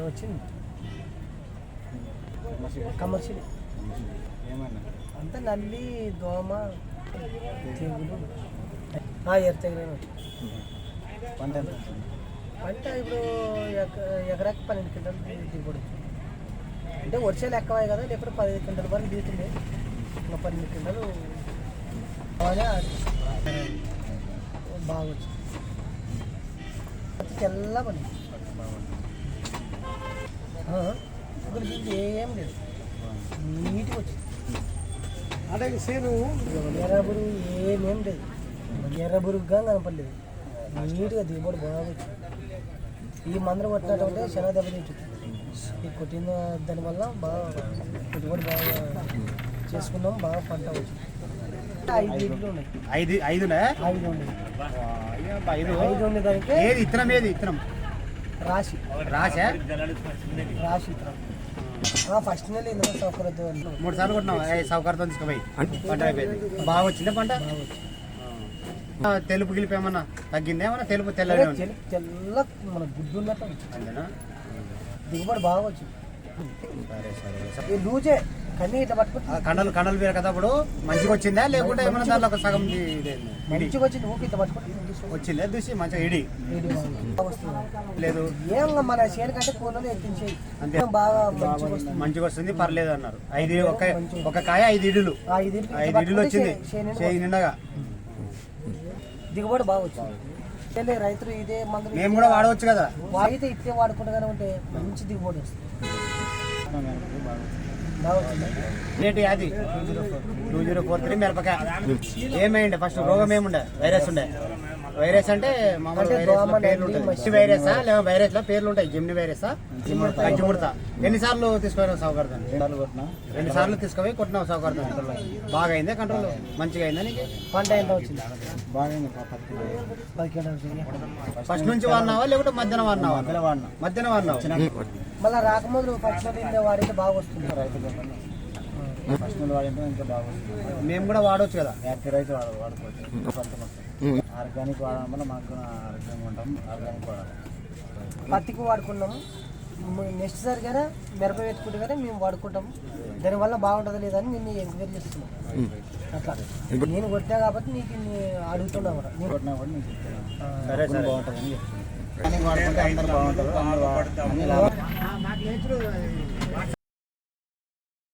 వచ్చింది కమర్షియల్ అంతా నల్లి దోమ తెగులు ఎర్తగిన పంట ఇప్పుడు ఎకరాకి 12 క్వింటాలు దిగుబడి అంటే వర్షాలు ఎక్కువే కదా లేకపోతే 15 క్వింటాల వరకు దిగుతుంది ఇంకా 12 క్వింటాలు బాగా వచ్చింది తెల్ల పని ఏం లేదు నీట్గా వచ్చింది అంటే సేను ఎర్రబురుగు ఏమేం లేదు ఎర్రబురుగుగా కనపడలేదు నీట్గా దిగుబడి బాగా వచ్చింది ఈ మందులు కొట్టినట్టు చాలా దెబ్బతింటుంది ఈ కొట్టిన దానివల్ల బాగా పెట్టుబడి బాగా చేసుకున్నాం బాగా పంట వచ్చింది 5 ఇట్లు ఉన్నాయి 5 ఉన్నాయి దానికి ఏది ఇత్తనం రాశి ఇత్తనం ఫస్ట్ నెల ఇందులో సౌకర్యం 3 సార్లు కొట్టినావు సౌకర్యంతో తీసుకుపోయి పంట అయిపోయింది బాగా వచ్చింది పంట తెలుపు గిలిపి ఏమన్నా తగ్గింది ఏమన్నా తెలుపు తెల్ల మన గుడ్డు ఉన్నట్టు అంతేనా దిగుబడి బాగా వచ్చింది లూజే కానీ ఇట్లా పట్టుకుంటే కండలు వేరు కదా అప్పుడు మంచిగా వచ్చిందా లేకుంటే ఏమన్నా దాంట్లో ఒక సగం మంచిగా వచ్చింది ఊకి ఇట్లా పట్టుకుంటే వచ్చిందా దూసి మంచిగా ఇడి లేదు ఏం మన చేను కంటే కూరలు ఎక్కించేయి అంతే బాగా మంచిగా వస్తుంది పర్లేదు అన్నారు 5 ఒక కాయ 5 ఇడులు 5 ఇడులు వచ్చింది చేయి నిండగా దిగుబడి బాగా వచ్చింది రైతులు ఇదే మందులు మేము కూడా వాడవచ్చు కదా వాడితే ఇట్టే వాడుకుంటూనే ఉంటే మంచి దిగుబడి వస్తుంది రేటు అది 2043 మిరపకాయ ఏమైంది ఫస్ట్ రోగం ఏముండే వైరస్ అంటే వైరస్ లేదా వైరస్ లో పేర్లు ఉంటాయి జెమిని వైరసా గజ్జిముడత ఎన్నిసార్లు తీసుకుపోయినావు సౌకర్యం 2 సార్లు తీసుకుపోయి కొట్టినావు సౌకర్యం బాగా అయిందా కంట్రోల్ మంచిగా అయిందా నీకు పంట ఎంత వచ్చింది ఫస్ట్ నుంచి వాడినావా లేకుంటే మధ్యాహ్నం వాడినావు మళ్ళీ రాకముందు ఫస్ట్ వాడితే బాగా వస్తుంది ఫస్ట్ వాడింటే ఇంకా బాగా వస్తుంది మేము కూడా వాడవచ్చు కదా హ్యాపీ రైస్ వాడుకోవచ్చు ఆర్గానిక్ వాడడం వల్ల మాకు ఆరోగ్యంగా ఉంటాం ఆర్గానిక్ వాడాలి పత్తికి వాడుకున్నాము నెక్స్ట్ సారి కానీ మిరప పెట్టుకుంటే కానీ మేము వాడుకుంటాము దానివల్ల బాగుంటుందా లేదని నిన్ను ఎంక్వైరీ చేస్తున్నాం అట్లా నేను కొట్టినా కాబట్టి నీకు అడుగుతున్నా కూడా నేను కొట్టినా కూడా నీకు సరే బాగుంటుంది వాడుకుంటే అందరూ బాగుంటారు